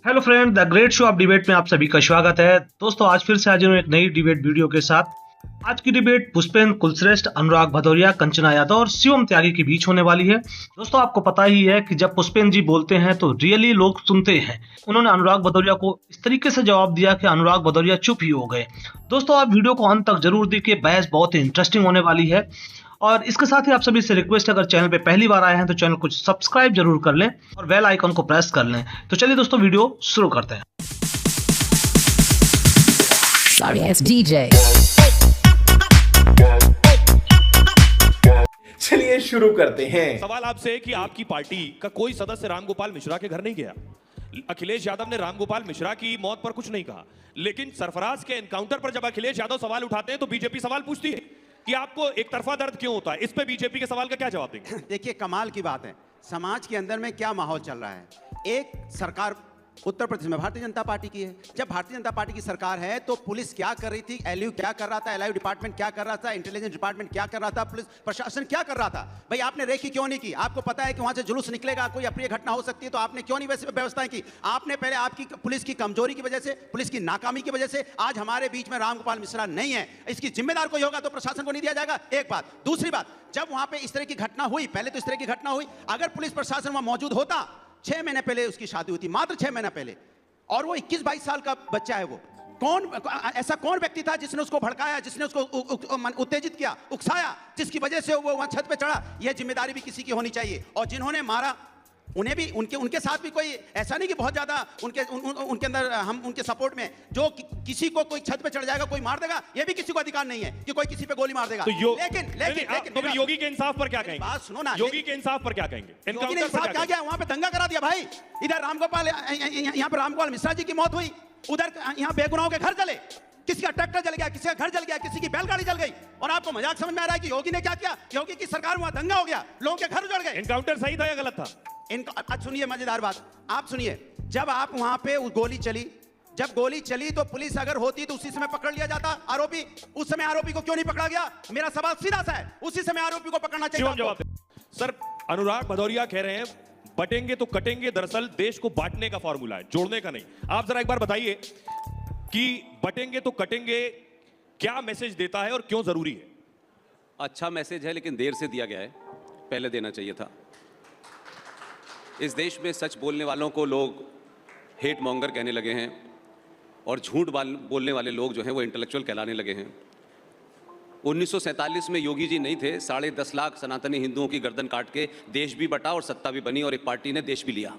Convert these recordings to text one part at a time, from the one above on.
Hello friend, the great show off debate में आप सभी का स्वागत है। दोस्तों, आज फिर से हाजिर हूं एक नई डिबेट वीडियो के साथ। आज की डिबेट पुष्पेंद्र कुलश्रेष्ठ, अनुराग भदौरिया, कंचना यादव और शिवम त्यागी के बीच होने वाली है। दोस्तों, आपको पता ही है कि जब पुष्पेंद्र जी बोलते हैं तो रियली लोग सुनते हैं। उन्होंने अनुराग भदौरिया को इस तरीके से जवाब दिया कि अनुराग भदौरिया चुप ही हो गए। दोस्तों, आप वीडियो को अंत तक जरूर देखिए, बहस बहुत ही इंटरेस्टिंग होने वाली है। और इसके साथ ही आप सभी से रिक्वेस्ट, अगर चैनल पे पहली बार आए हैं तो चैनल को सब्सक्राइब जरूर कर लें और बेल आइकन को प्रेस कर लें। तो चलिए दोस्तों, वीडियो शुरू करते हैं। Sorry, it's DJ. चलिए शुरू करते हैं। सवाल आपसे है कि आपकी पार्टी का कोई सदस्य रामगोपाल मिश्रा के घर नहीं गया। अखिलेश यादव ने रामगोपाल मिश्रा की मौत पर कुछ नहीं कहा, लेकिन सरफराज के एनकाउंटर पर जब अखिलेश यादव सवाल उठाते हैं तो बीजेपी सवाल पूछती है कि आपको एक तरफा दर्द क्यों होता है। इस पे बीजेपी के सवाल का क्या जवाब देंगे? देखिए, कमाल की बात है, समाज के अंदर में क्या माहौल चल रहा है। एक सरकार उत्तर प्रदेश में भारतीय जनता पार्टी की है। जब भारतीय जनता पार्टी की सरकार है तो पुलिस क्या कर रही थी, एलयू क्या कर रहा था, एलआईयू डिपार्टमेंट क्या कर रहा था, इंटेलिजेंस डिपार्टमेंट क्या कर रहा था, पुलिस प्रशासन क्या कर रहा था। भाई, आपने रेकी क्यों नहीं की? आपको पता है कि वहां से जुलूस निकलेगा, कोई अप्रिय घटना हो सकती है, तो आपने क्यों नहीं वैसे व्यवस्थाएं की? आपने पहले आपकी पुलिस की कमजोरी की वजह से, पुलिस की नाकामी की वजह से आज हमारे बीच में रामगोपाल मिश्रा नहीं है। इसकी जिम्मेदार कोई होगा तो प्रशासन को नहीं दिया जाएगा। एक बात। दूसरी बात, जब वहां पे इस तरह की घटना हुई, पहले तो इस तरह की घटना हुई, अगर पुलिस प्रशासन वहां मौजूद होता, 6 महीने पहले उसकी शादी हुई थी, मात्र 6 महीने पहले, और वो 21-22 साल का बच्चा है। वो ऐसा कौन व्यक्ति था जिसने उसको भड़काया, जिसने उसको उत्तेजित किया, उकसाया, जिसकी वजह से वो वहां छत पे चढ़ा? यह जिम्मेदारी भी किसी की होनी चाहिए। और जिन्होंने मारा उन्हें भी, उनके साथ भी कोई ऐसा नहीं कि बहुत ज्यादा उनके अंदर हम उनके सपोर्ट में, जो किसी को कोई छत पे चढ़ जाएगा, कोई मार देगा, ये भी किसी को अधिकार नहीं है कि कोई किसी पे गोली मार देगा। तो लेकिन योगी के इंसाफ पर क्या कहेंगे? बात सुनो ना, योगी के इंसाफ पर क्या कहेंगे? योगी ने इंसाफ क्या किया? वहां पे दंगा करा दिया भाई। इधर रामगोपाल, यहाँ पे रामगोपाल मिश्रा जी की मौत हुई, उधर यहाँ बेगुनाहों के घर जले, किसी का ट्रैक्टर जल गया, किसी का घर जल गया, किसी की बैलगाड़ी जल गई, और आपको मजाक समझ में आ रहा है कि योगी ने क्या किया? योगी की सरकार में दंगा हो गया, लोगों के घर उजड़ गए। एनकाउंटर सही था या गलत था? सुनिए, मजेदार बात आप सुनिए। जब आप वहां पे गोली चली, जब गोली चली तो पुलिस अगर होती तो उसी समय पकड़ लिया जाता आरोपी। उस समय आरोपी को क्यों नहीं पकड़ा गया? मेरा सवाल सीधा सा है, उसी समय आरोपी को पकड़ना चाहिए। सर, अनुराग भदौरिया कह रहे हैं बटेंगे तो कटेंगे, दरअसल देश को बांटने का फॉर्मूला है, जोड़ने का नहीं। आप जरा एक बार बताइए कि बटेंगे तो कटेंगे क्या मैसेज देता है और क्यों जरूरी है? अच्छा मैसेज है, लेकिन देर से दिया गया है, पहले देना चाहिए था। इस देश में सच बोलने वालों को लोग हेट मॉन्गर कहने लगे हैं, और झूठ बोलने वाले लोग जो हैं वो इंटेलेक्चुअल कहलाने लगे हैं। 1947 में योगी जी नहीं थे, 10.5 लाख सनातनी हिंदुओं की गर्दन काट के देश भी बटा और सत्ता भी बनी और एक पार्टी ने देश भी लिया।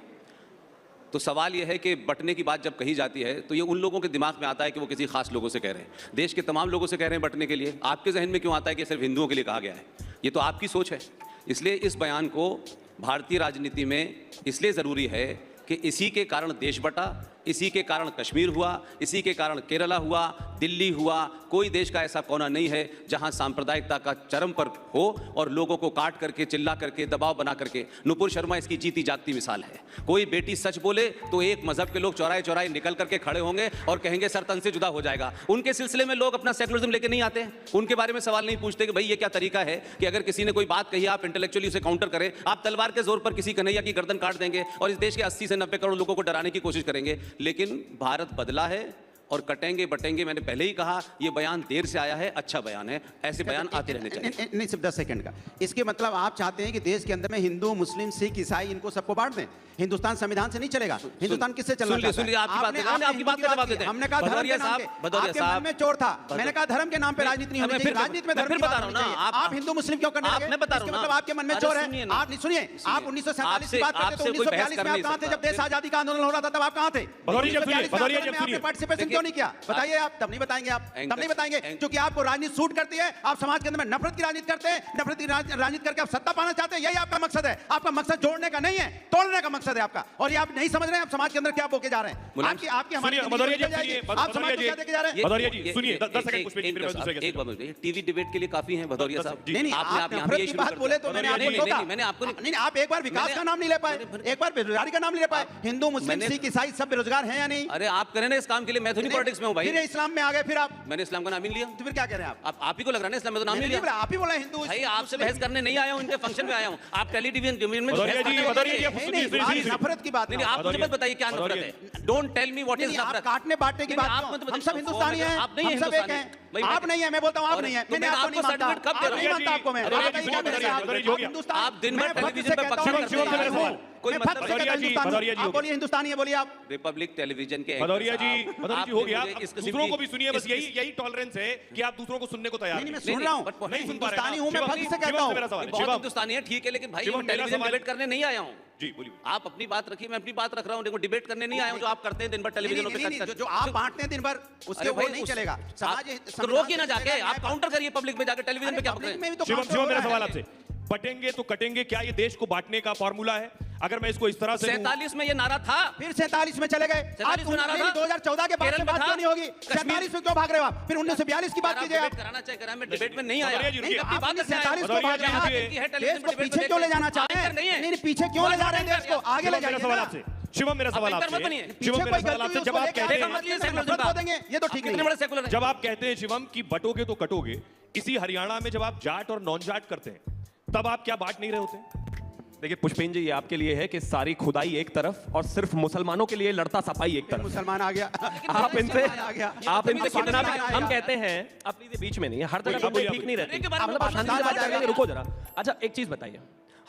तो सवाल यह है कि बटने की बात जब कही जाती है तो ये उन लोगों के दिमाग में आता है कि वो किसी खास लोगों से कह रहे हैं। देश के तमाम लोगों से कह रहे हैं बटने के लिए, आपके जहन में क्यों आता है कि सिर्फ हिंदुओं के लिए कहा गया है? ये तो आपकी सोच है। इसलिए इस बयान को भारतीय राजनीति में इसलिए ज़रूरी है कि इसी के कारण देश बटा, इसी के कारण कश्मीर हुआ, इसी के कारण केरला हुआ, दिल्ली हुआ। कोई देश का ऐसा कोना नहीं है जहां सांप्रदायिकता का चरम पर हो और लोगों को काट करके, चिल्ला करके, दबाव बना करके। नुपुर शर्मा इसकी जीती जागती मिसाल है। कोई बेटी सच बोले तो एक मजहब के लोग चौराहे चौराहे निकल करके खड़े होंगे और कहेंगे सर तन से जुदा हो जाएगा। उनके सिलसिले में लोग अपना सेकुलरिज्म लेके नहीं आते हैं, उनके बारे में सवाल नहीं पूछते कि भाई ये क्या तरीका है कि अगर किसी ने कोई बात कही आप इंटेलेक्चुअली उसे काउंटर करें। आप तलवार के जोर पर किसी कन्हैया की गर्दन काट देंगे और इस देश के 80 से 90 करोड़ लोगों को डराने की कोशिश करेंगे। लेकिन भारत बदला है और कटेंगे बटेंगे, मैंने पहले ही कहा, यह बयान देर से आया है, अच्छा बयान है, ऐसे बयान आते रहने चाहिए। नहीं, सिर्फ 10 सेकंड का। इसके मतलब आप चाहते हैं कि देश के अंदर में हिंदू, मुस्लिम, सिख, ईसाई, इनको सबको बांट दें? हिंदुस्तान संविधान से नहीं चलेगा। हिंदुस्तान किससे चलना चाहता है? सुनिए, आपकी बात का जवाब देते हैं। हमने कहा धर्म के नाम पे, आपके मन में चोर था, मैंने कहा धर्म के नाम पे राजनीति नहीं होनी चाहिए। राजनीति में धर्म की बात होनी चाहिए। आप हिंदू मुस्लिम क्यों करने लगे? मतलब आपके मन में चोर है। आप नहीं सुनिए, आप 1947 की बात करते तो 1942 में आप कहां थे? जब देश आजादी का आंदोलन हो रहा था तब आप कहां थे? आपने पार्टिसिपेशन क्यों नहीं किया? बताइए। आप तब नहीं बताएंगे, आप तब नहीं बताएंगे क्योंकि आपको राजनीति सूट करती है। आप समाज के अंदर में नफरत की राजनीति करते हैं, नफरत की राजनीति करके आप सत्ता पाना चाहते हैं। यही आपका मकसद है। आपका मकसद जोड़ने का नहीं है, तोड़ने का मकसद है आपका। और ये आप नहीं समझ रहे हैं आप समाज के अंदर क्या बोके जा रहे हैं। आपकी हमारी आप समाज को क्या देके जा रहे हैं? भदौरिया जी सुनिए, 10 सेकंड पुष्पेंद्र जी, एक बात मुझे, टीवी डिबेट के लिए काफी हैं भदौरिया साहब। नहीं, आप नफरत की बात बोले तो मैंने आपको नहीं, आप एक बार विकास का नाम नहीं ले पाए, एक बार बेरोजगारी का नाम नहीं ले पाए। हिंदू, मुस्लिम, सिख, ईसाई सब बेरोजगार हैं या नहीं? अरे आप करें ना इस काम के लिए, मैं तो अपनी पॉलिटिक्स में हूँ भाई। फिर इस्लाम में आ गए, फिर आप मैंने इस्लाम का नाम ही नहीं लिया। तो फिर क्या कह रहे हैं आप ही को लग रहा है ना इस्लाम में तो नाम नहीं लिया। आप ही बोला हिंदू। भाई आपसे बहस करने नहीं आया हूँ, इनके फंक्शन में आया हूँ। आप टेलीविजन में नफरत की बात नहीं, आप मुझे बताइए क्या नफरत है। Don't tell me what is नफरत। काटने बांटने की बात, हम सब हिंदुस्तानी हैं, आप नहीं हम सब एक हैं। आप नहीं है, मैं बोलता हूँ आप नहीं है, मैंने आपको नहीं मानता, नहीं मानता आपको मैं। आप दिन भर टेलीविजन पे पक्ष करते हैं, कोई मतलब आप बोलिए हिंदुस्तानी है, बोलिए आप। रिपब्लिक टेलीविजन के भदौरिया जी हो गया। दूसरों को भी सुनिए, बस यही टॉलरेंस है कि आप दूसरों को सुनने को तैयार नहीं। मैं सुन रहा हूँ, मैं हिंदुस्तानी हूँ, मैं फख्र से कहता हूँ। बहुत हिंदुस्तानी है, ठीक है, लेकिन भाई टेलीविजन डिबेट करने नहीं आया हूँ। जी बोलिए। आप अपनी बात रखिए, मैं अपनी बात रख रहा हूँ। देखो डिबेट करने नहीं आया हूँ, जो आप करते हैं दिन भर टेलीविजन पे जो आप बांटते हैं दिन भर, उसके वो नहीं चलेगा। तो रोकिए ना जाके, आप काउंटर करिए पब्लिक में जाके, टेलीविजन पे क्या पकड़े। शिवम मेरा सवाल आपसे, बटेंगे तो कटेंगे, क्या ये देश को बांटने का फॉर्मूला है? अगर मैं इसको इस तरह से 47 में ये नारा था, फिर 47 में चले गए। 2014 के बाद बात क्यों नहीं होगी? 47 में क्यों भाग रहे हो आप? फिर 1942 की बात कीजिए आप। कराना चाहिए, मैं डिबेट में नहीं आया। आपने 47 को भाग रहे हैं, देश को पीछे क्यों ले जाना चाहते हैं? नहीं, पीछे क्यों ले जा रहे हैं देश को? आगे ले जाइए। सवाल आपसे शिवम, मेरा सवाल आपसे, जब आप कहते हैं, ये तो ठीक है, जब आप कहते हैं शिवम की बटोगे तो कटोगे, इसी हरियाणा में जब आप जाट और नॉन जाट करते हैं, तब आप क्या बांट नहीं रहे होते? देखिए पुष्पेंद्र जी, ये आपके लिए है कि सारी खुदाई एक तरफ और सिर्फ मुसलमानों के लिए लड़ता सपाई एक तरफ। मुसलमान आ गया, आप इनसे कितना भी हम कहते हैं, आप प्लीज बीच में नहीं है, हर जगह तो कोई ठीक नहीं रहती। मतलब शांति से बात करेंगे, रुको जरा। अच्छा एक चीज बताइए,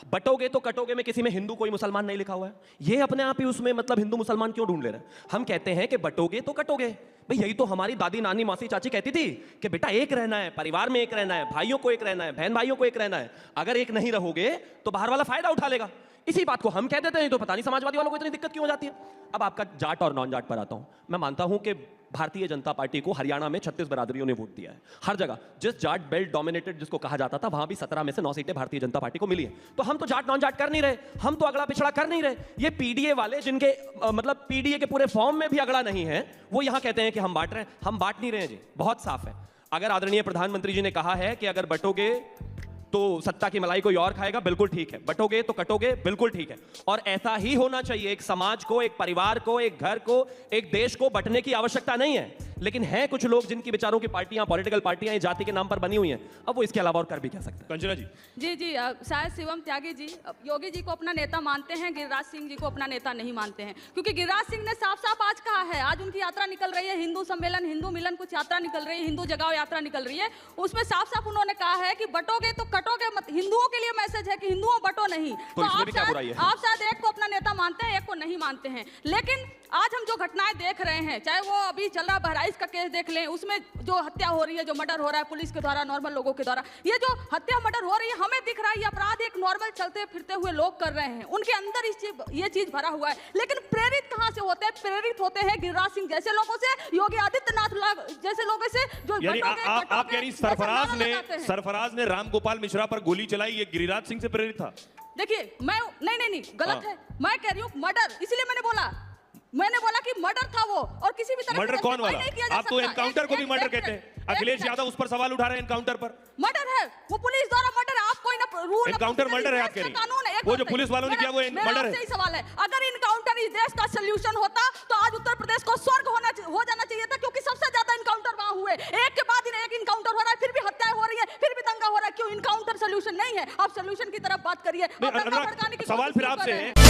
बटोगे तो कटोगे में किसी में हिंदू कोई मुसलमान नहीं लिखा हुआ है। ये अपने आप ही उसमें मतलब हिंदू मुसलमान क्यों ढूंढ ले रहे हैं? हम कहते हैं कि बटोगे तो कटोगे। भाई यही तो हमारी दादी नानी मासी चाची कहती थी कि बेटा एक रहना है, परिवार में एक रहना है, भाइयों को एक रहना है, बहन भाइयों को एक रहना है। अगर एक नहीं रहोगे तो बाहर वाला फायदा उठा लेगा। इसी बात को हम कह देते हैं, तो पता नहीं समाजवादी वालों को इतनी दिक्कत क्यों हो जाती है। अब आपका जाट और नॉन जाट पर आता हूं। मैं मानता हूं कि भारतीय जनता पार्टी को हरियाणा में 36 बरादरियों ने वोट दिया है। हर जगह जिस जाट बेल्ट डोमिनेटेड जिसको कहा जाता था, वहां भी 17 में से 9 सीटें भारतीय जनता पार्टी को मिली है। तो हम तो जाट नॉन जाट कर नहीं रहे, हम तो अगला पिछड़ा कर नहीं रहे। ये पीडीए वाले जिनके मतलब पीडीए के पूरे फॉर्म में भी अगला नहीं है, वो यहां कहते हैं कि हम बांट रहे हैं। हम बांट नहीं रहे हैं जी, बहुत साफ है। अगर आदरणीय प्रधानमंत्री जी ने कहा है कि अगर बटोगे तो सत्ता की मलाई कोई और खाएगा, बिल्कुल ठीक है। बटोगे तो कटोगे, बिल्कुल ठीक है। और ऐसा ही होना चाहिए। एक समाज को, एक परिवार को, एक घर को, एक देश को बंटने की आवश्यकता नहीं है। लेकिन है कुछ लोग जिनकी विचारों की पार्टियां, पॉलिटिकल पार्टियां जाति के नाम पर बनी हुई हैं। अब वो इसके अलावा और कर भी क्या सकते हैं? कंचना जी। जी शायद शिवम त्यागी जी योगी जी को अपना नेता मानते हैं, गिरिराज सिंह जी को अपना नेता नहीं मानते हैं। क्योंकि गिरिराज सिंह ने साफ साफ आज कहा है, आज उनकी यात्रा निकल रही है, हिंदू सम्मेलन, हिंदू मिलन कुछ यात्रा निकल रही है, हिंदू जगाओ यात्रा निकल रही है। उसमें साफ साफ उन्होंने कहा है कि बटोगे तो कटोगे मत। हिंदुओं के लिए मैसेज है कि हिंदुओं बटो नहीं। तो आप शायद एक को अपना नेता मानते हैं, एक को नहीं मानते हैं। लेकिन आज हम जो घटनाएं देख रहे हैं, चाहे वो अभी चल रहा बहराइच का केस देख लें, उसमें जो हत्या हो रही है, जो मर्डर हो रहा है पुलिस के द्वारा, नॉर्मल लोगों के द्वारा, ये जो हत्या मर्डर हो रही है, हमें दिख रहा है ये अपराध एक नॉर्मल चलते फिरते हुए लोग कर रहे हैं। उनके अंदर ये चीज भरा हुआ है। लेकिन प्रेरित कहां से होते हैं? प्रेरित होते हैं गिरिराज सिंह जैसे लोगों से, योगी आदित्यनाथ जैसे लोगों से, जो आप कह रही सरफराज ने राम गोपाल मिश्रा पर गोली चलाई, ये गिरिराज सिंह से प्रेरित था? देखिए मैं नहीं गलत है। मैं कह रही हूँ मर्डर, इसलिए मैंने बोला कि मर्डर था वो, और किसी भी तरह मर्डर कौन वाला? आप तो एनकाउंटर को भी मर्डर कहते हैं। अखिलेश यादव उस पर सवाल उठा रहे हैं, एनकाउंटर पर। मर्डर है वो, पुलिस द्वारा मर्डर है। आप कोई ना रूल एनकाउंटर मर्डर है आप कह रही हैं? वो जो पुलिस वालों ने किया वो मर्डर है। सही सवाल है। अगर इनकाउंटर इस देश का सोल्यूशन होता तो आज उत्तर प्रदेश को स्वर्ग हो जाना चाहिए था, क्योंकि सबसे ज्यादा इनकाउंटर वहां हुए। एक के बाद एक इनकाउंटर हो रहा है, फिर भी हत्याएं हो रही है, फिर भी दंगा हो रहा है। क्यों? इनकाउंटर सोल्यूशन नहीं है। आप सोल्यूशन की तरफ बात करिए। सवाल फिर आपसे है।